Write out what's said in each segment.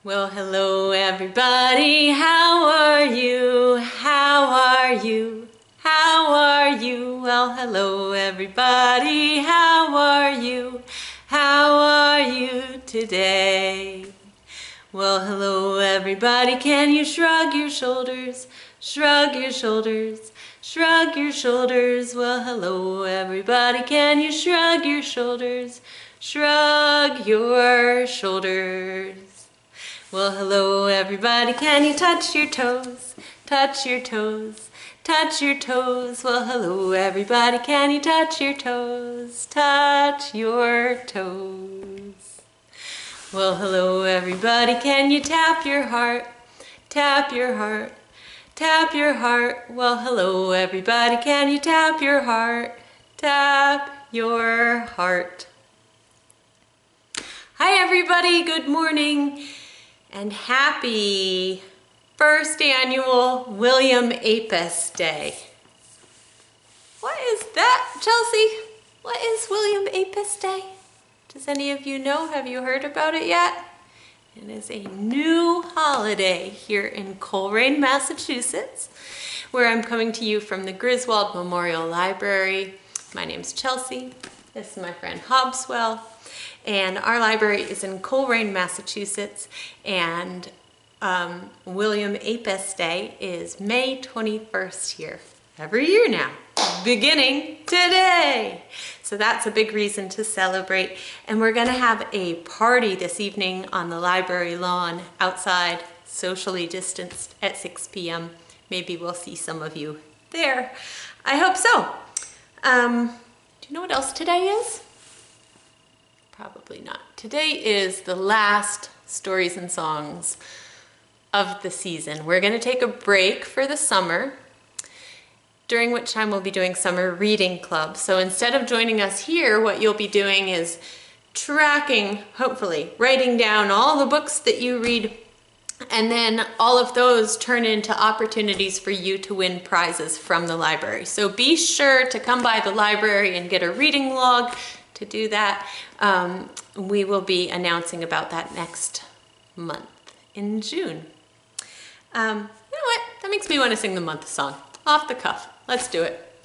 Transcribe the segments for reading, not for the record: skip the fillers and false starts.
Well, hello everybody. How are you? How are you? How are you? Well, hello everybody. How are you? How are you today? Well, hello everybody. Can you shrug your shoulders? Shrug your shoulders. Shrug your shoulders. Well, hello everybody. Can you shrug your shoulders? Shrug your shoulders. Well, hello everybody. Can you touch your toes? Touch your toes. Touch your toes. Well, hello everybody. Can you touch your toes? Touch your toes. Well, hello everybody. Can you tap your heart? Tap your heart. Tap your heart. Well, hello everybody. Can you tap your heart? Tap your heart. Hi everybody. Good morning and happy first annual William Apess Day. What is that, Chelsea? What is William Apess Day? Does any of you know? Have you heard about it yet? It is a new holiday here in Coleraine, Massachusetts, where I'm coming to you from the Griswold Memorial Library. My name's Chelsea. This is my friend Hobswell. And our library is in Coleraine, Massachusetts, and William Apess Day is May 21st here, every year now, beginning today. So that's a big reason to celebrate. And we're gonna have a party this evening on the library lawn outside, socially distanced at 6 p.m. Maybe we'll see some of you there. I hope so. Do you know what else today is? Probably not. Today is the last Stories and Songs of the season. We're going to take a break for the summer, during which time we'll be doing summer reading club. So instead of joining us here, what you'll be doing is tracking, hopefully, writing down all the books that you read, and then all of those turn into opportunities for you to win prizes from the library. So be sure to come by the library and get a reading log. To do that, we will be announcing about that next month in June. You know what? That makes me want to sing the month song off the cuff. Let's do it.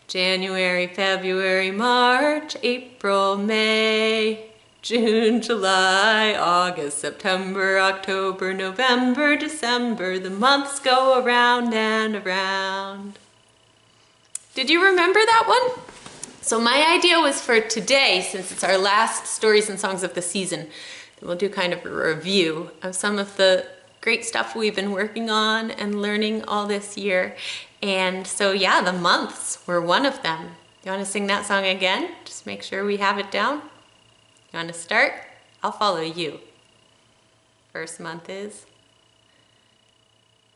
January, February, March, April, May, June, July, August, September, October, November, December. The months go around and around. Did you remember that one? So my idea was for today, since it's our last Stories and Songs of the season, we'll do kind of a review of some of the great stuff we've been working on and learning all this year. And so yeah, the months were one of them. You want to sing that song again? Just make sure we have it down. You want to start? I'll follow you. First month is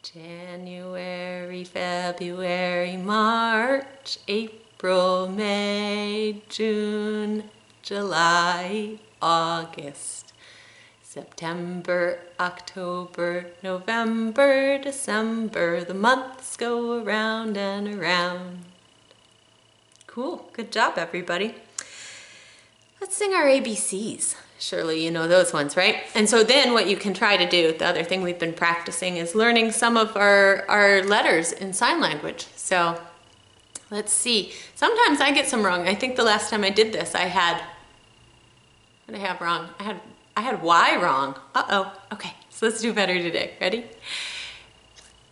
January, February, March, April, May, June, July, August, September, October, November, December. The months go around and around. Cool. Good job, everybody. Let's sing our ABCs. Surely you know those ones, right? And so then what you can try to do, the other thing we've been practicing is learning some of our letters in sign language. So let's see. Sometimes I get some wrong. I think the last time I did this, I had, what did I have wrong? I had Y wrong. Uh-oh. Okay, so let's do better today. Ready?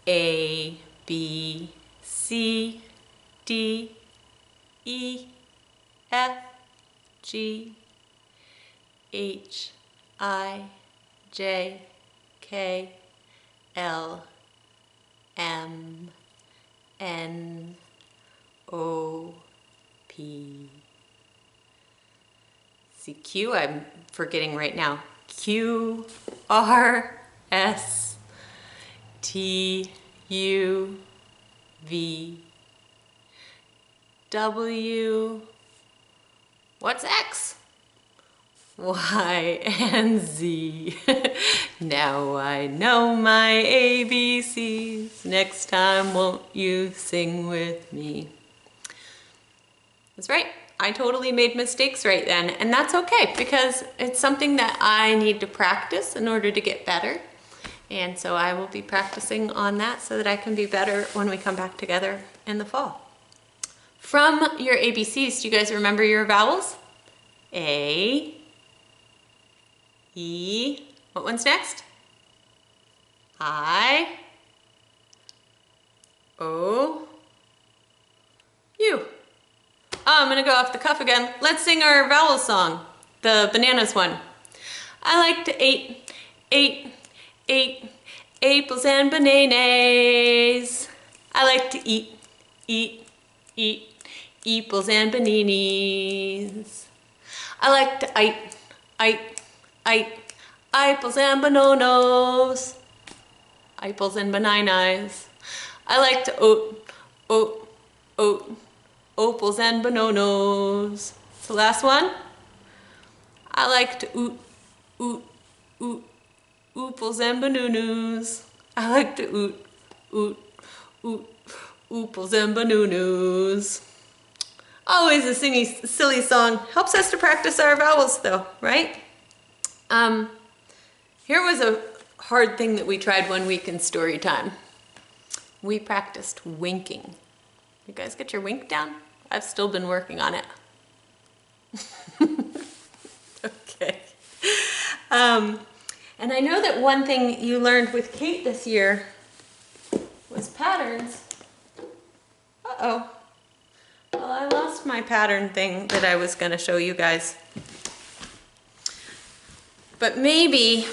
A, B, C, D, E, F, G, H, I, J, K, L, M, N, O, P, C, Q, I'm forgetting right now. Q, R, S, T, U, V, W, what's X? Y, and Z. Now I know my ABCs. Next time, won't you sing with me? That's right. I totally made mistakes right then, and that's okay because it's something that I need to practice in order to get better. And so I will be practicing on that so that I can be better when we come back together in the fall. From your ABCs, do you guys remember your vowels? A, E, what one's next? I, O, U. Oh, I'm gonna go off the cuff again. Let's sing our vowel song, the bananas one. I like to eat apples and bananas. I like to eat apples and bananas. I like to eat apples and bananas. Apples and bananas. I like to oat opals and bananas. It's the last one. I like to oopals and bananas. I like to oopals and bananas. Always a silly song. Helps us to practice our vowels though, right? Here was a hard thing that we tried one week in story time. We practiced winking. You guys get your wink down? I've still been working on it. Okay. And I know that one thing you learned with Kate this year was patterns. Uh-oh. Well, I lost my pattern thing that I was going to show you guys. But maybe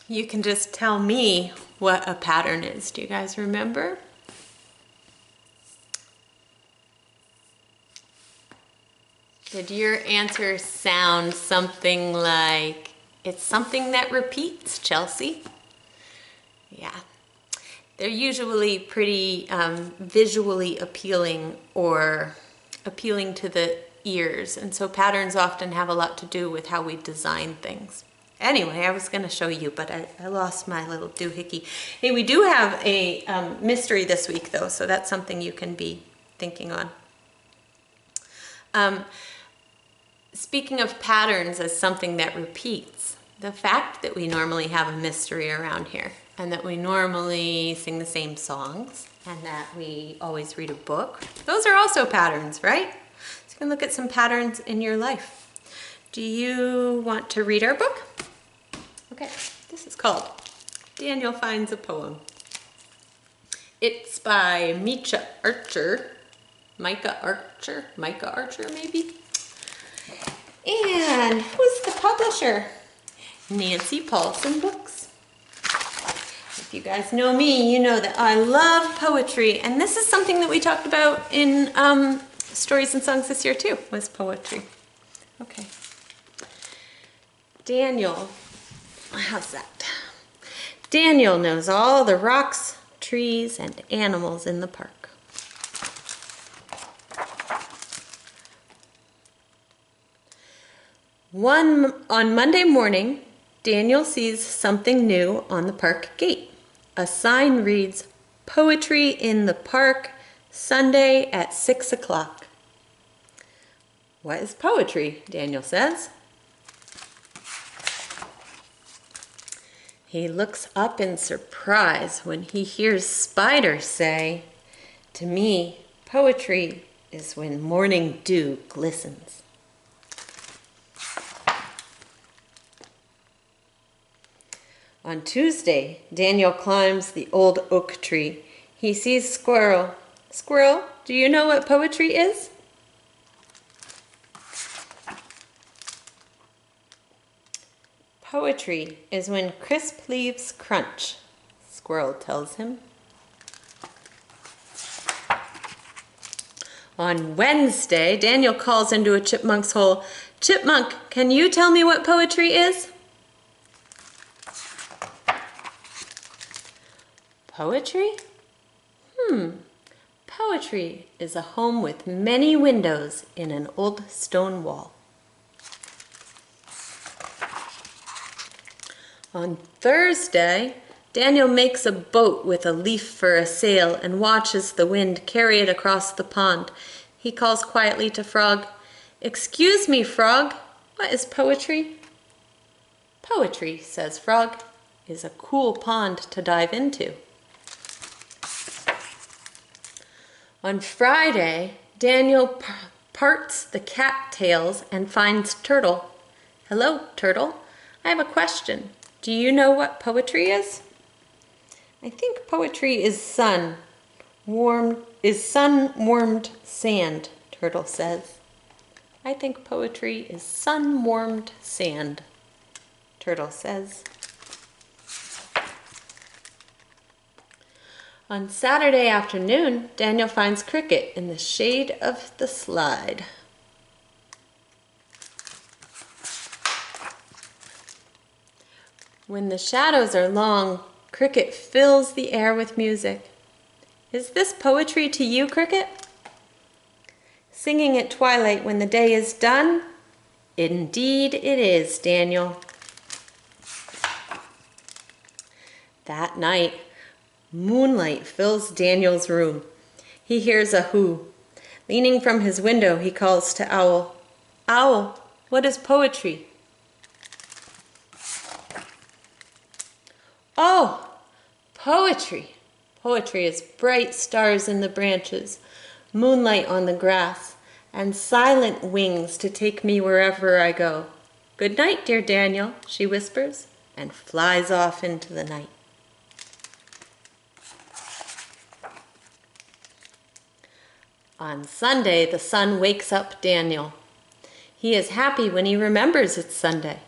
you can just tell me what a pattern is. Do you guys remember? Did your answer sound something like, it's something that repeats, Chelsea? Yeah. They're usually pretty visually appealing or appealing to the ears. And so patterns often have a lot to do with how we design things. Anyway, I was going to show you, but I lost my little doohickey. Hey, we do have a mystery this week, though, so that's something you can be thinking on. Speaking of patterns as something that repeats, the fact that we normally have a mystery around here and that we normally sing the same songs and that we always read a book, those are also patterns, right? So you can look at some patterns in your life. Do you want to read our book? Okay, this is called Daniel Finds a Poem. It's by Micah Archer maybe? And who's the publisher? Nancy Paulson Books. If you guys know me, you know that I love poetry, and this is something that we talked about in Stories and Songs this year too, was poetry. Okay. Daniel, how's that? Daniel knows all the rocks, trees, and animals in the park. On Monday morning, Daniel sees something new on the park gate. A sign reads, "Poetry in the Park, Sunday at 6 o'clock." What is poetry? Daniel says. He looks up in surprise when he hears Spider say, "To me, poetry is when morning dew glistens." On Tuesday, Daniel climbs the old oak tree. He sees Squirrel. Squirrel, do you know what poetry is? Poetry is when crisp leaves crunch, Squirrel tells him. On Wednesday, Daniel calls into a chipmunk's hole. "Chipmunk, can you tell me what poetry is?" Poetry? Poetry is a home with many windows in an old stone wall. On Thursday, Daniel makes a boat with a leaf for a sail and watches the wind carry it across the pond. He calls quietly to Frog, Excuse me, Frog, what is poetry? Poetry, says Frog, is a cool pond to dive into. On Friday, Daniel parts the cattails and finds Turtle. Hello, Turtle. I have a question. Do you know what poetry is? I think poetry is sun-warmed sand, Turtle says. I think poetry is sun-warmed sand, Turtle says. On Saturday afternoon, Daniel finds Cricket in the shade of the slide. When the shadows are long, Cricket fills the air with music. Is this poetry to you, Cricket? Singing at twilight when the day is done? Indeed it is, Daniel. That night, moonlight fills Daniel's room. He hears a who. Leaning from his window, he calls to Owl. Owl, what is poetry? Oh, poetry. Poetry is bright stars in the branches, moonlight on the grass, and silent wings to take me wherever I go. Good night, dear Daniel, she whispers, and flies off into the night. On Sunday, the sun wakes up Daniel. He is happy when he remembers it's Sunday.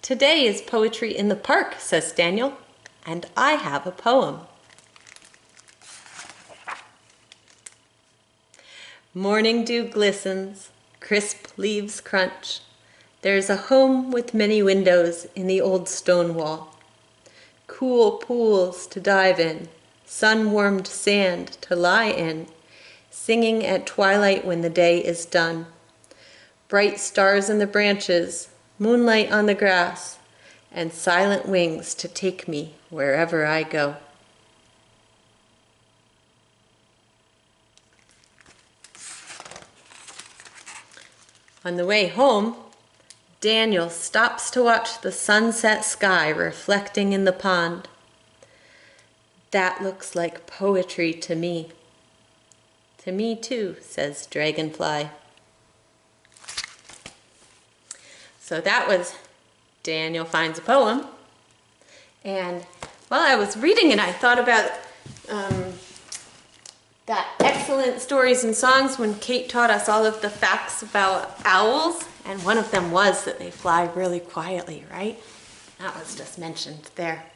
Today is poetry in the park, says Daniel, and I have a poem. Morning dew glistens, crisp leaves crunch. There's a home with many windows in the old stone wall. Cool pools to dive in, sun-warmed sand to lie in, singing at twilight when the day is done. Bright stars in the branches, moonlight on the grass, and silent wings to take me wherever I go. On the way home, Daniel stops to watch the sunset sky reflecting in the pond. That looks like poetry to me. To me too, says Dragonfly. So that was Daniel Finds a Poem. And while I was reading it, I thought about that excellent Stories and Songs when Kate taught us all of the facts about owls. And one of them was that they fly really quietly, right? That was just mentioned there.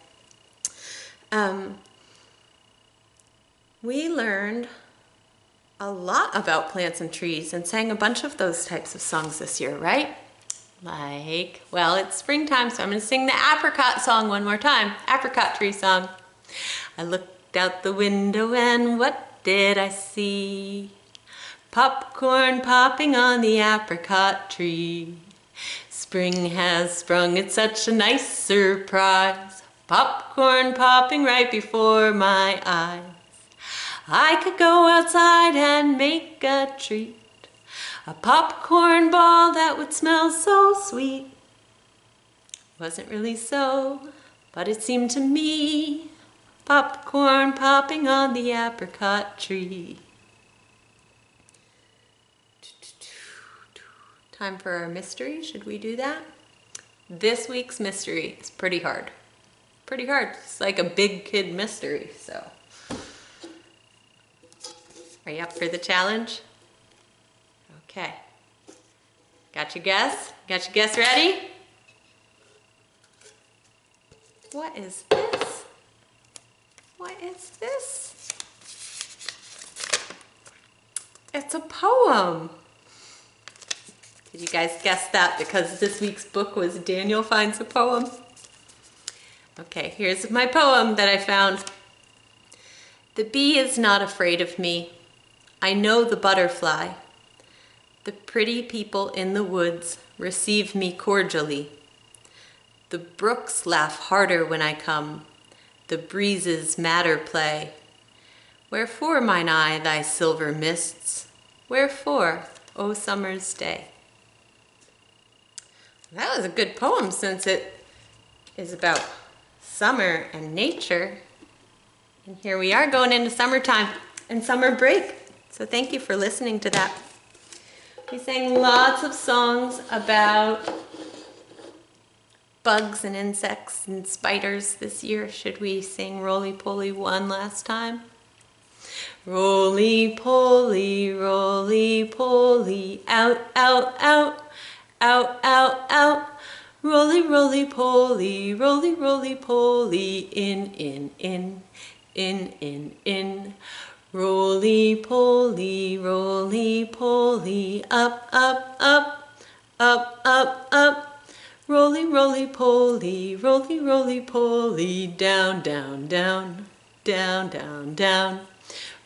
We learned a lot about plants and trees and sang a bunch of those types of songs this year, right? Like, well, it's springtime, so I'm going to sing the apricot song one more time. Apricot tree song. I looked out the window and what did I see? Popcorn popping on the apricot tree. Spring has sprung, it's such a nice surprise. Popcorn popping right before my eyes. I could go outside and make a treat. A popcorn ball that would smell so sweet. Wasn't really so, but it seemed to me. Popcorn popping on the apricot tree. Time for our mystery. Should we do that? This week's mystery is pretty hard. Pretty hard. It's like a big kid mystery, so. Are you up for the challenge? Okay. Got your guess? Got your guess ready? What is this? What is this? It's a poem. Did you guys guess that because this week's book was Daniel Finds a Poem? Okay, here's my poem that I found. The bee is not afraid of me. I know the butterfly. The pretty people in the woods receive me cordially. The brooks laugh harder when I come. The breezes madder play. Wherefore, mine eye, thy silver mists? Wherefore, O summer's day. That was a good poem since it is about summer and nature. And here we are going into summertime and summer break. So thank you for listening to that. We sang lots of songs about bugs and insects and spiders this year. Should we sing Roly-Poly one last time? Roly-poly, roly-poly, out, out, out, out, out, out. Roly, roly-poly, roly, roly-poly, in, in, in, in, in, in. Roly-poly, roly-poly, up, up, up, up, up, up. Roly, roly-poly, roly, roly-poly, down, down, down, down, down, down.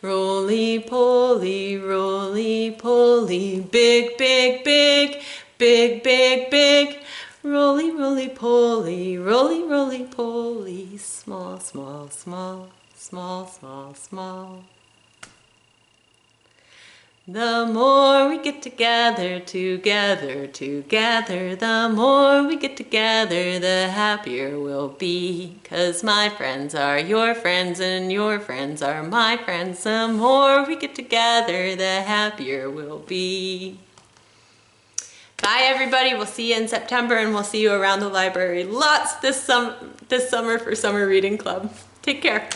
Roly-poly, roly-poly, big, big, big, big, big, big. Roly, roly-poly, roly, roly-poly, small, small, small, small, small, small. The more we get together, together, together, the more we get together, the happier we'll be. 'Cause my friends are your friends and your friends are my friends. The more we get together, the happier we'll be. Bye everybody, we'll see you in September and we'll see you around the library lots this summer for Summer Reading Club. Take care.